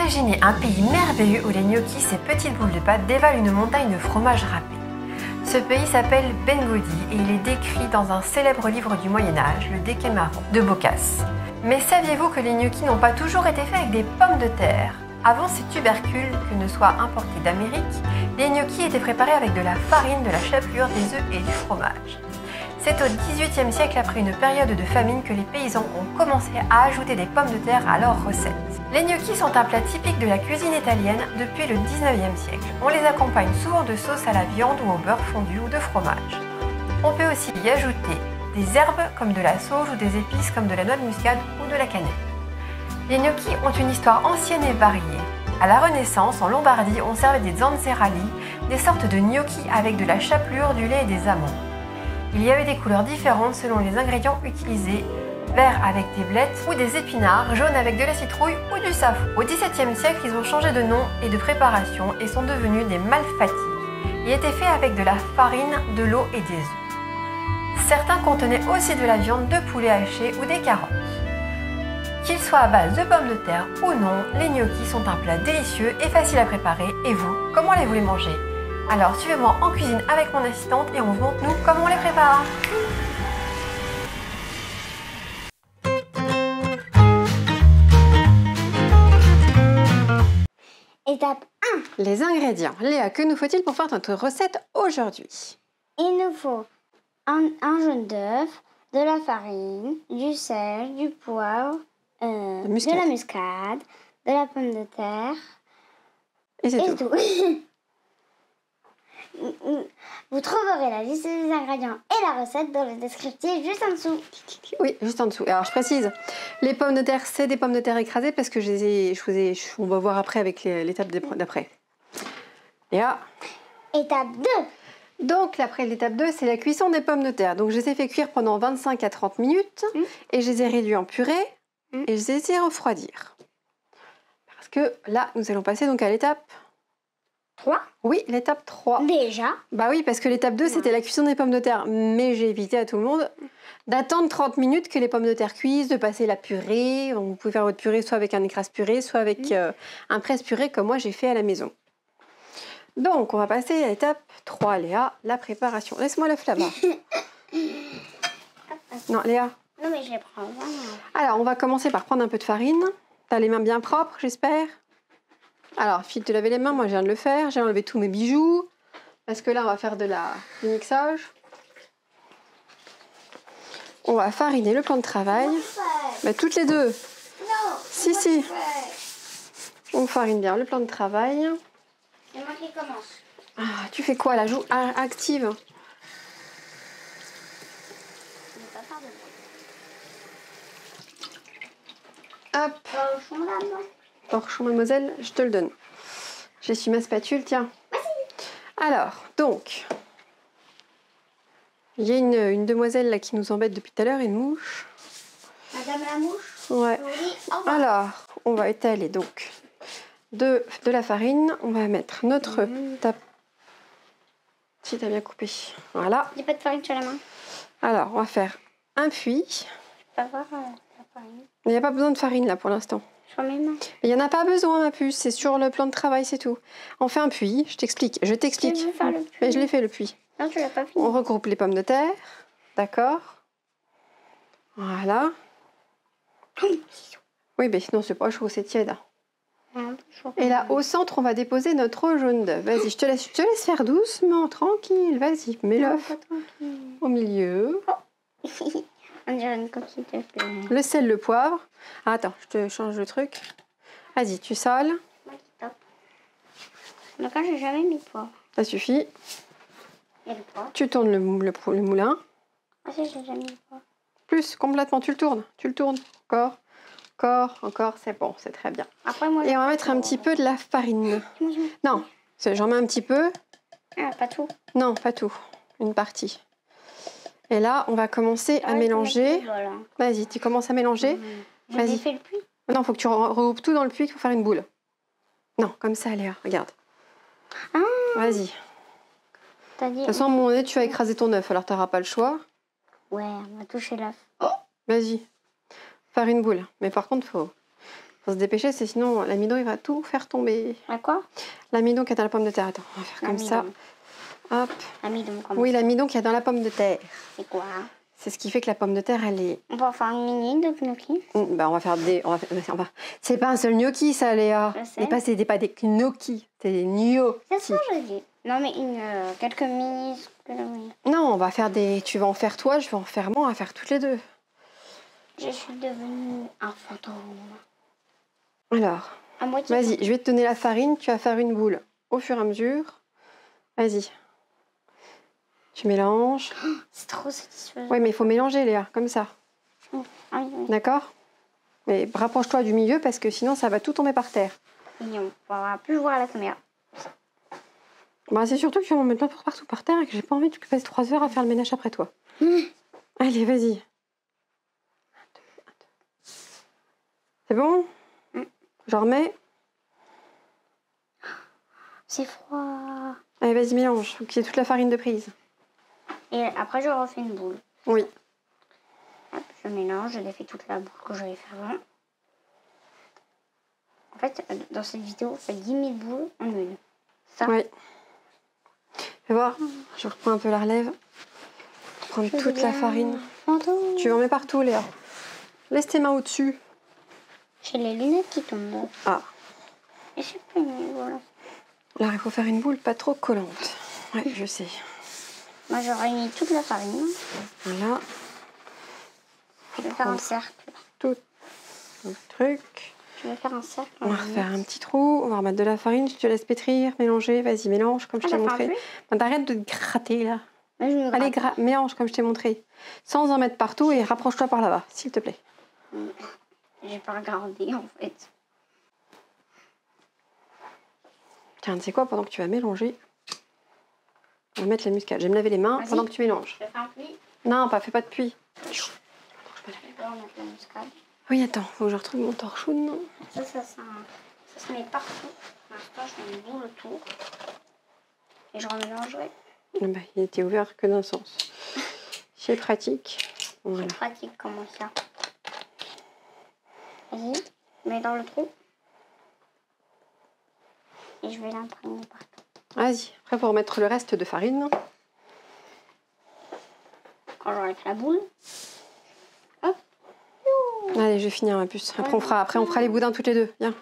Imaginez un pays merveilleux où les gnocchis, ces petites boules de pâte, dévalent une montagne de fromage râpé. Ce pays s'appelle Bengodi et il est décrit dans un célèbre livre du Moyen-Âge, le Decameron, de Boccace. Mais saviez-vous que les gnocchis n'ont pas toujours été faits avec des pommes de terre? Avant ces tubercules que ne soient importés d'Amérique, les gnocchis étaient préparés avec de la farine, de la chapelure, des œufs et du fromage. C'est au XVIIIe siècle, après une période de famine, que les paysans ont commencé à ajouter des pommes de terre à leurs recettes. Les gnocchis sont un plat typique de la cuisine italienne depuis le XIXe siècle. On les accompagne souvent de sauce à la viande ou au beurre fondu ou de fromage. On peut aussi y ajouter des herbes comme de la sauge ou des épices comme de la noix de muscade ou de la cannelle. Les gnocchis ont une histoire ancienne et variée. À la Renaissance, en Lombardie, on servait des zanzerali, des sortes de gnocchis avec de la chapelure, du lait et des amandes. Il y avait des couleurs différentes selon les ingrédients utilisés, vert avec des blettes ou des épinards, jaune avec de la citrouille ou du safran. Au XVIIe siècle, ils ont changé de nom et de préparation et sont devenus des malfatti. Ils étaient faits avec de la farine, de l'eau et des œufs. Certains contenaient aussi de la viande de poulet haché ou des carottes. Qu'ils soient à base de pommes de terre ou non, les gnocchis sont un plat délicieux et facile à préparer. Et vous, comment les voulez manger? Alors suivez-moi en cuisine avec mon assistante et on vous montre nous comment on les prépare. Étape 1. Les ingrédients. Léa, que nous faut-il pour faire notre recette aujourd'hui? Il nous faut un jaune d'œuf, de la farine, du sel, du poivre, de la muscade, de la pomme de terre. Et c'est tout. Vous trouverez la liste des ingrédients et la recette dans le descriptif juste en dessous. Oui, juste en dessous. Alors je précise, les pommes de terre, c'est des pommes de terre écrasées parce que on va voir après avec l'étape d'après. Léa. Étape 2. Donc l'étape 2, c'est la cuisson des pommes de terre. Donc je les ai fait cuire pendant 25 à 30 minutes et je les ai réduits en purée et je les ai refroidir. Parce que là, nous allons passer donc à l'étape 3. Oui, l'étape 3. Déjà? Bah oui, parce que l'étape 2, c'était la cuisson des pommes de terre. Mais j'ai évité à tout le monde d'attendre 30 minutes que les pommes de terre cuisent, de passer la purée. Vous pouvez faire votre purée soit avec un écrase-purée, soit avec un presse-purée comme moi j'ai fait à la maison. Donc, on va passer à l'étape 3, Léa, la préparation. Laisse-moi l'œuf là-bas. Non, Léa. Non, mais je les prends. Voilà. Alors, on va commencer par prendre un peu de farine. T'as les mains bien propres, j'espère? Alors, file te laver les mains, moi je viens de le faire. J'ai enlevé tous mes bijoux. Parce que là, on va faire du mixage. On va fariner le plan de travail. Mais toutes les deux. Non. Si. On farine bien le plan de travail. C'est moi qui commence. Ah, tu fais quoi, la joue active? Je vais pas faire de bruit. Hop. Torchon là-bas. Torchon, mademoiselle, je te le donne. J'essuie ma spatule, tiens. Alors, donc, il y a une demoiselle là qui nous embête depuis tout à l'heure, une mouche. Madame la mouche. Ouais. Alors, on va étaler donc de la farine. On va mettre notre tape. Si t'as bien coupé. Voilà. J'ai pas de farine sur la main. Alors, on va faire un puits. Je peux pas voir la farine. Il n'y a pas besoin de farine là pour l'instant. Sur mes mains. Il n'y en a pas besoin, ma puce, c'est sur le plan de travail, c'est tout. On fait un puits, je t'explique. Je veux faire le puits. Mais je l'ai fait le puits. Non, tu l'as pas fini. On regroupe les pommes de terre, d'accord? Voilà. Oui, mais non, c'est pas chaud, c'est tiède. Et là, au centre, on va déposer notre jaune d'œuf. Vas-y, je te laisse faire doucement, tranquille. Vas-y, mets l'œuf au milieu. On dirait une coquille de fleurs. Le sel, le poivre. Ah, attends, je te change le truc. Vas-y, tu sales. Donc là, j'ai jamais mis de poivre. Ça suffit. Et le poivre. Tu tournes le moulin. Ah si, j'ai jamais mis de poivre. Plus, complètement, tu le tournes. Encore, c'est bon, c'est très bien. Après, moi, et on va mettre un petit peu de la farine. Non, j'en mets un petit peu. Ah, pas tout. Non, pas tout. Une partie. Et là, on va commencer à mélanger. Vas-y, tu commences à mélanger. J'ai fait le puits. Non, il faut que tu regroupes tout dans le puits pour faire une boule. Non, comme ça, Léa, regarde. Ah. Vas-y. De toute façon, à un moment donné, tu vas écraser ton œuf, alors tu n'auras pas le choix. Ouais, on va toucher l'œuf. Vas-y. Faire une boule. Mais par contre, faut Faut se dépêcher, c'est sinon l'amidon il va tout faire tomber. Quoi? L'amidon qui est dans la pomme de terre. Attends, on va faire comme ça. Hop. L'amidon, comment? Oui, l'amidon qui est dans la pomme de terre. C'est quoi? C'est ce qui fait que la pomme de terre, elle est... On va faire une mini de gnocchi. Bah, on va faire des... C'est pas un seul gnocchi, ça, Léa. C'est pas des gnocchi, c'est des gnocchi. C'est ça, je dis. Non, mais quelques mini... Non, on va faire des... Tu vas en faire toi, je vais en faire moi, on va faire toutes les deux. Je suis devenue un fantôme. Alors, vas-y, je vais te donner la farine, tu vas faire une boule au fur et à mesure. Vas-y. Tu mélanges. Oh, c'est trop satisfaisant. Oui, mais il faut mélanger, Léa, comme ça. Ah, oui. D'accord? Mais rapproche-toi du milieu parce que sinon ça va tout tomber par terre. Et on ne pourra plus voir la caméra. Bah, c'est surtout que tu vas en mettre plein partout par terre et que j'ai pas envie que tu passes 3 heures à faire le ménage après toi. Allez, vas-y. C'est bon? J'en remets. C'est froid. Allez, vas-y, mélange. Faut qu'il y ait toute la farine de prise. Et après, je refais une boule. Oui. Hop, je mélange, je défais toute la boule que j'avais fait avant. En fait, dans cette vidéo, on fait 10 000 boules en une. Ça? Oui. Fais voir. Je reprends un peu la relève. Prendre toute la farine. Fantôme. Tu en mets partout, Léa. Laisse tes mains au-dessus. J'ai les lunettes qui tombent. Ah. Et c'est pas une boule. Là, il faut faire une boule pas trop collante. Ouais, je sais. Moi, je réunis toute la farine. Voilà. Je vais faire un cercle. Tout le truc. Je vais faire un cercle. On va refaire un petit trou. On va remettre de la farine. Je te laisse pétrir, mélanger. Vas-y, mélange comme je t'ai montré. T'arrêtes de te gratter là. Allez, mélange comme je t'ai montré. Sans en mettre partout et rapproche-toi par là-bas, s'il te plaît. J'ai pas regardé en fait. Tiens, tu sais quoi, pendant que tu vas mélanger, on va mettre la muscade. Je vais me laver les mains pendant que tu mélanges. Je vais faire un puits. Non, fais pas de puits. Je vais remettre la muscade. Oui, attends, faut que je retrouve mon torchon, non? Ça se met partout. Pour l'instant, je mets une boule autour. Et je remélangerai. Bah, il était ouvert que d'un sens. C'est pratique. Voilà. C'est pratique, comment ça? Vas-y, mets dans le trou. Et je vais l'imprégner partout. Vas-y, après pour remettre le reste de farine. Quand j'aurai fait la boule. Hop. Allez, je vais finir ma puce. Après on fera les boudins toutes les deux. Viens.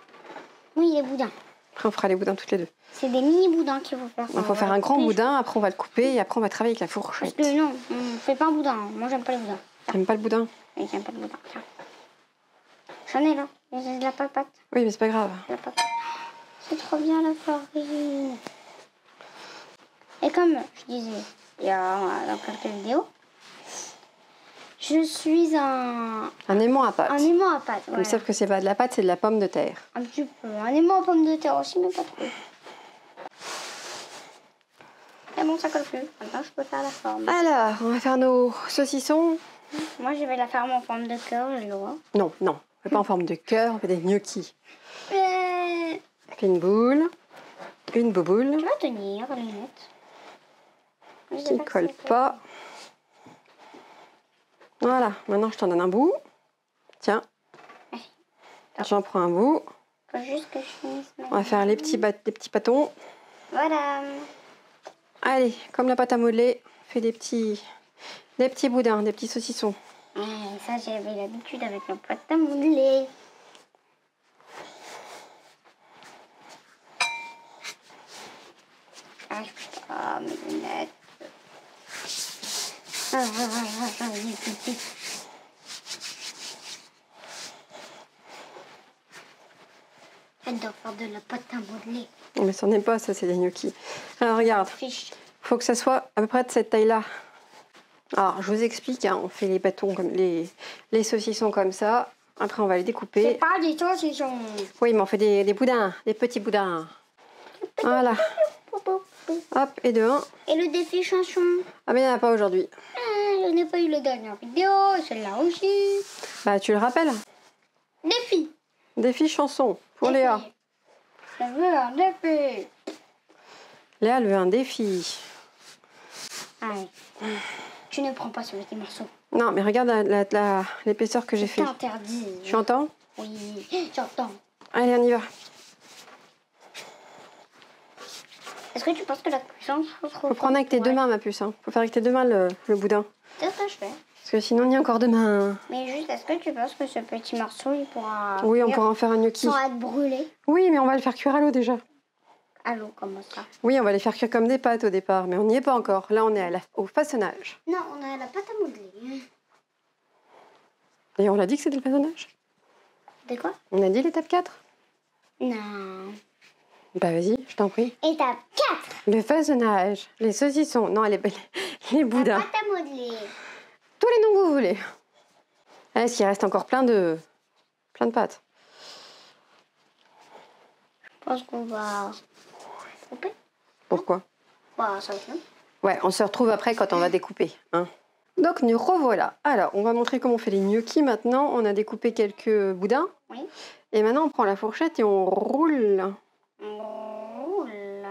Oui, les boudins. Après on fera les boudins toutes les deux. C'est des mini boudins qu'il faut faire. Il faut faire un grand boudin, après on va le couper et après on va travailler avec la fourchette. Parce que non, on fait pas un boudin. Moi j'aime pas les boudins. T'aimes pas le boudin? Oui, j'aime pas le boudin. Tiens. J'en ai là. J'ai de la papate. Oui, mais c'est pas grave. C'est trop bien la farine. Et comme je disais il y a dans quelques vidéos, je suis un aimant à pâte. Un aimant à pâte, voilà. Sauf que c'est pas de la pâte, c'est de la pomme de terre. Un petit peu. Un aimant à pomme de terre aussi, mais pas trop. Et bon, ça colle plus. Maintenant, je peux faire la forme. Alors, on va faire nos saucissons. Moi, je vais la faire en forme de cœur, j'ai le droit. Non, on fait pas en forme de cœur, on fait des gnocchis. On fait une boule, une bouboule. Tu vas tenir les lunettes. Qui colle pas. Voilà, maintenant je t'en donne un bout. Tiens. J'en prends un bout. Faut juste que je finisse. On va faire les petits bâtons. Voilà. Allez, comme la pâte à modeler, on fait des petits boudins, des petits saucissons. Ça, j'avais l'habitude avec la pâte à modeler. Ah, je peux pas, mes lunettes. Elle doit faire de la pâte à modeler. Mais ça n'est pas, ça c'est des gnocchis. Alors regarde, faut que ça soit à peu près de cette taille-là. Alors je vous explique, hein, on fait les bâtons comme les saucissons comme ça. Après on va les découper. C'est pas des saucissons. Oui, mais on fait des boudins, des petits boudins. Voilà. Hop, et de 1. Et le défi chanson? Ah mais il n'y en a pas aujourd'hui. Je n'ai pas eu la dernière vidéo, celle-là aussi. Bah tu le rappelles? Défi. Défi chanson pour Défi. Léa. Je veux un défi. Léa, elle veut un défi. Allez. Tu ne prends pas ce petit morceau. Non, mais regarde l'épaisseur que j'ai fait. C'est interdit. Tu entends? Oui, j'entends. Allez, on y va. Est-ce que tu penses que la cuisson se trouve? Faut prendre avec tes deux mains, ma puce. Hein. Faut faire avec tes deux mains le boudin. C'est ce que je fais. Parce que sinon, on y a encore demain. Mais juste, est-ce que tu penses que ce petit morceau, il pourra... Oui, on pourra en faire un gnocchi. Sans être brûlé? Oui, mais on va le faire cuire à l'eau déjà. À l'eau, comment ça? Oui, on va les faire cuire comme des pâtes au départ, mais on n'y est pas encore. Là, on est au façonnage. Non, on a la pâte à modeler. Et on l'a dit que c'était le façonnage? De quoi? On a dit l'étape 4? Non. Bah vas-y, je t'en prie. Étape 4. Le façonnage, les saucissons, non, les boudins. La pâte à modeler. Tous les noms que vous voulez. Est-ce qu'il reste encore plein de pâtes? Je pense qu'on va couper. Pourquoi? Bah, ça va. Ouais, on se retrouve après quand on va découper. Hein. Donc nous revoilà. Alors, on va montrer comment on fait les gnocchis maintenant. On a découpé quelques boudins. Oui. Et maintenant, on prend la fourchette et on roule. On roule.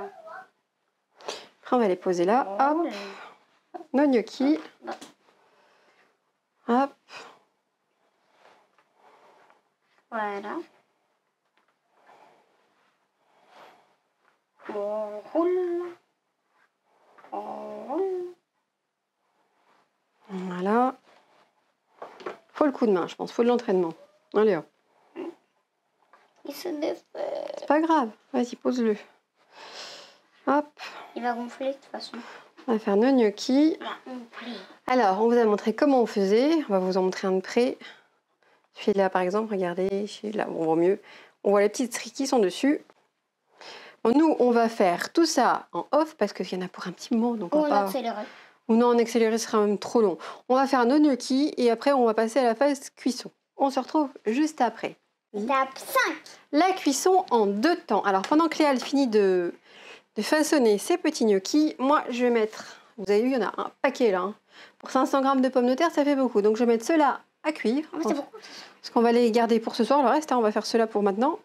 Après, on va les poser là. Hop, nos gnocchis. Hop. Voilà. On roule. On roule. Voilà. Faut le coup de main, je pense. Faut de l'entraînement. Allez, hop. Il se défait. C'est pas grave. Vas-y, pose-le. Hop. Il va gonfler de toute façon. On va faire nos gnocchis. Il va gonfler. Alors, on vous a montré comment on faisait. On va vous en montrer un de près. Celui-là, par exemple, regardez. Celui-là, on voit mieux. On voit les petites stries qui sont dessus. Bon, nous, on va faire tout ça en off parce qu'il y en a pour un petit moment. Donc Ou on on va pas... accélère. Ou non, en accéléré, ce sera même trop long. On va faire nos gnocchis et après, on va passer à la phase cuisson. On se retrouve juste après. Étape 5. La cuisson en 2 temps. Alors, pendant que Léa elle finit de façonner ses petits gnocchis, moi, je vais mettre... Vous avez vu, il y en a un paquet là. Hein. Pour 500 g de pommes de terre, ça fait beaucoup. Donc, je vais mettre ceux-là à cuire. C'est beaucoup. Parce qu'on va les garder pour ce soir. Le reste, hein, on va faire ceux-là pour maintenant.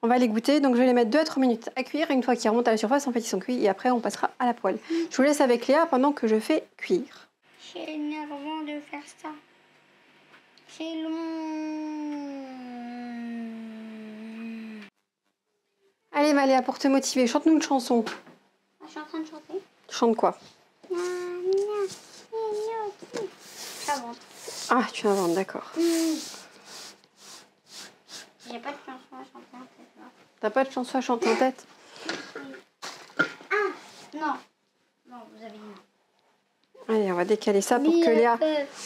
On va les goûter. Donc, je vais les mettre 2 à 3 minutes à cuire. Et une fois qu'ils remontent à la surface, en fait, ils sont cuits. Et après, on passera à la poêle. Je vous laisse avec Léa pendant que je fais cuire. C'est énervant de faire ça. C'est long. Allez, Maléa, pour te motiver, chante-nous une chanson. Je suis en train de chanter. Chante quoi? J'invente. Ah, tu inventes, d'accord. J'ai pas de chanson à chanter en tête là. T'as pas de chanson à chanter en tête? Ah non. Non, vous avez dit. Allez, on va décaler ça pour que Léa...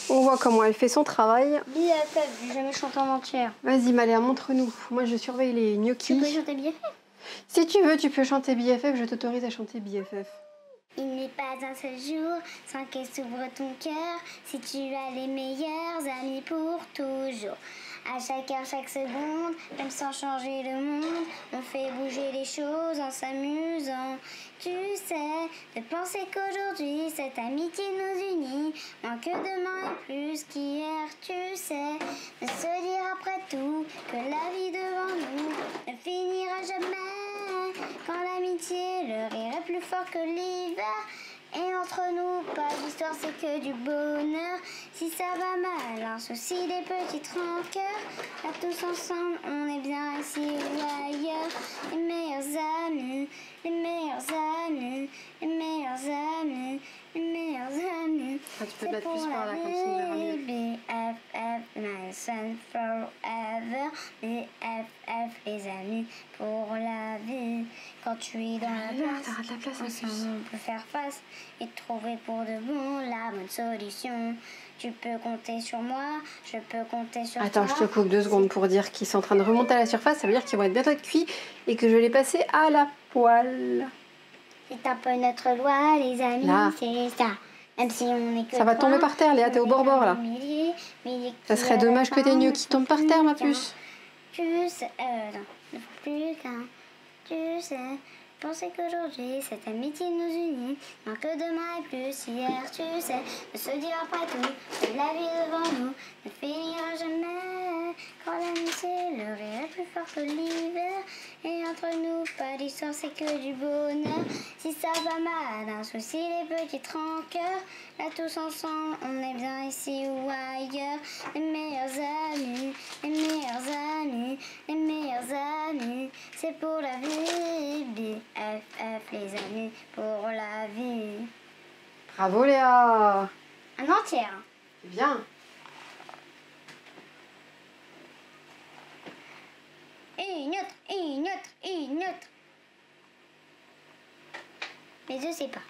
On voit comment elle fait son travail. BFF, j'ai jamais chanté en entière. Vas-y, Maléa, montre-nous. Moi, je surveille les gnocchis. Tu peux chanter BFF? Si tu veux, tu peux chanter BFF. Je t'autorise à chanter BFF. Il n'est pas un seul jour sans qu'elle s'ouvre ton cœur. Si tu as les meilleurs amis pour toujours. À chaque heure, chaque seconde, même sans changer le monde, on fait bouger les choses en s'amusant. Tu sais, de penser qu'aujourd'hui, cette amitié nous unit, moins que demain et plus qu'hier, tu sais. De se dire après tout que la vie devant nous ne finira jamais. Quand l'amitié, le rire est plus fort que l'hiver. Et entre nous, pas d'histoire, c'est que du bonheur. Si ça va mal, un souci, des petites rancœurs. Là, tous ensemble, on est bien ici ou ailleurs. Les meilleurs amis, les meilleurs amis, les meilleurs amis, les meilleurs amis. Ah, tu peux te mettre plus par là, comme ça on verra mieux. BFF, nice and forever. BFF, les amis pour la vie. Quand tu es dans la place, T'arrêtes la place, ensemble on peut faire face et trouver pour de bon la bonne solution. Tu peux compter sur moi, je peux compter sur Attends, toi. je te coupe 2 secondes pour dire qu'ils sont en train de remonter à la surface. Ça veut dire qu'ils vont être bientôt cuits et que je vais les passer à la poêle. C'est un peu notre loi, les amis, Là. c'est ça. Même si on est que Ça va trois, tomber par terre, Léa, t'es au bord-bord là. Ça serait dommage que tes gnocchis tombent par terre, ma puce. Tu sais, non, ne faut plus qu'un. Tu sais, penser qu'aujourd'hui cette amitié nous unit, moins que demain et plus hier, tu sais, de se dire après tout que la vie devant nous ne finira jamais. Quand l'amitié, le rire est plus fort que l'hiver, et entre nous pas l'histoire c'est que du bonheur. Si ça va mal, un souci, les petits rancœurs. Là tous ensemble, on est bien ici ou ailleurs. Les meilleurs amis, les meilleurs amis, les meilleurs amis. C'est pour la vie, BFF les amis, pour la vie. Bravo Léa. Un entier. Hein. Bien. Une autre, une autre, une autre. Les deux, c'est pas.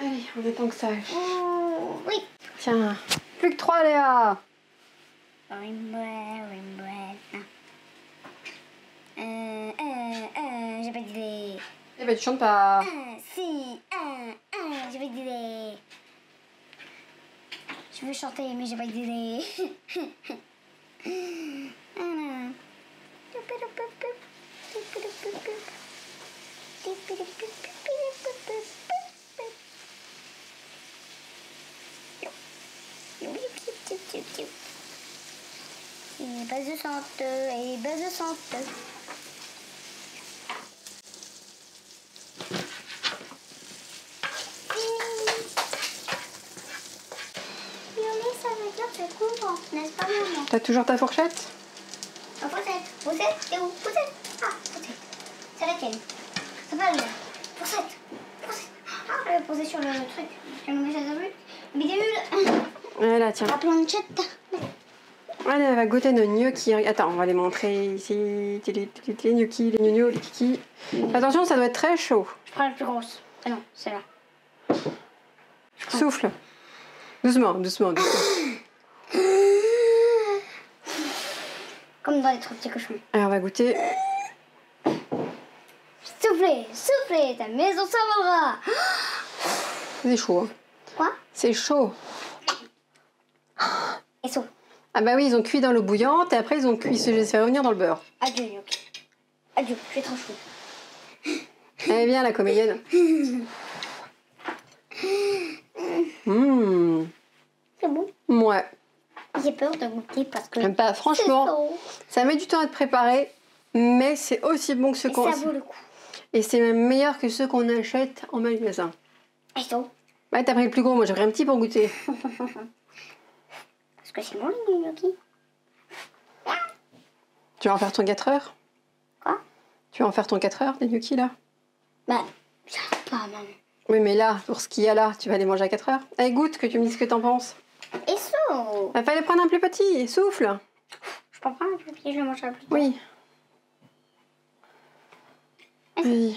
Allez, on attend que ça aille. Oh, oui. Tiens, plus que 3 Léa. J'ai pas d'idée. Eh ben tu chantes pas. J'ai pas d'idée. Je veux chanter, mais j'ai pas d'idée. Et base de santé, et base de santé. Ça veut dire que je comprends, n'est-ce pas maman? T'as toujours ta fourchette? Ah, fourchette, fourchette, t'es où? Fourchette. Ah, fourchette. C'est la tienne. C'est pas la mienne. Fourchette, fourchette. Ah, je vais poser sur le truc. Je vais me mettre ça dans le bidule. Voilà, tiens. La planchette. Allez, elle va goûter nos gnocchis. Attends, on va les montrer ici. Les gnocchis, les gnocchis, les kikis. Attention, ça doit être très chaud. Je prends la plus grosse. Ah non, c'est là. Souffle. Doucement, doucement, doucement. Comme dans les trois petits cochons. Alors, on va goûter. Soufflez, soufflez, ta maison s'envolera. C'est chaud. Hein. Quoi? C'est chaud. Et saut. Ah bah oui, ils ont cuit dans l'eau bouillante et après ils ont cuit, ils se fait revenir dans le beurre. Adieu, gnocchi. Adieu, je suis trop chou. Elle est bien la comédienne. C'est bon. Ouais. J'ai peur de goûter parce que... Bah, franchement, ça met du temps à être préparé, mais c'est aussi bon que ceux qu'on... Ça vaut le coup. Et c'est même meilleur que ceux qu'on achète en magasin. Et saut. Ouais, t'as pris le plus gros, moi j'ai pris un petit pour goûter. Parce que c'est bon les gnocchis. Tu vas en faire ton 4 heures? Quoi? Tu vas en faire ton 4 heures des gnocchis là? Bah, ça va pas maman. Oui, mais là, pour ce qu'il y a là, tu vas les manger à 4 heures. Allez, goûte, que tu me dises ce que t'en penses. Et saut. Bah, fallait prendre un plus petit, souffle. Je peux prendre un plus petit, je le mangerai plus tard. Oui. Oui.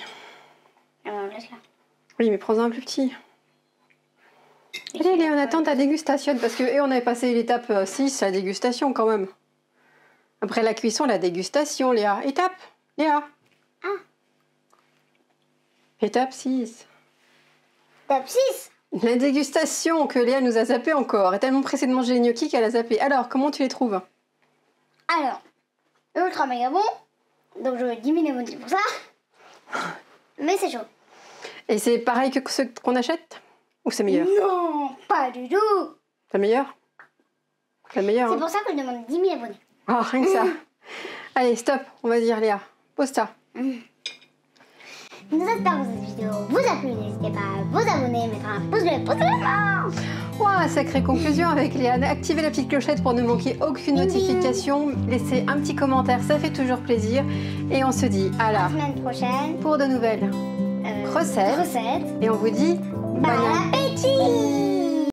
Alors, laisse-la. Oui, mais prends-en un plus petit. Allez, on attend ta dégustation, parce que on avait passé l'étape 6, la dégustation quand même. Après la cuisson, la dégustation, Léa. Étape, Léa. Ah. Étape 6. Top 6. La dégustation que Léa nous a zappé encore. Elle est tellement pressée de manger les gnocchis qu'elle a zappé. Alors, comment tu les trouves? Alors, ultra méga bon. Donc je veux 10 000 abonnés pour ça. Mais c'est chaud. Et c'est pareil que ceux qu'on achète? Ou c'est meilleur? Non, pas du tout. C'est meilleur? C'est meilleur, C'est hein? pour ça que je demande 10 000 abonnés. Ah, rien que ça. Allez, stop, on va dire Léa. Pose ça. Nous espérons que cette vidéo vous a plu. N'hésitez pas à vous abonner, mettre un pouce bleu, pouce bleu. Ouah, sacrée conclusion avec Léa. Activez la petite clochette pour ne manquer aucune notification. Laissez un petit commentaire, ça fait toujours plaisir. Et on se dit à la semaine prochaine pour de nouvelles recettes. recettes. Et on vous dit Bon appétit.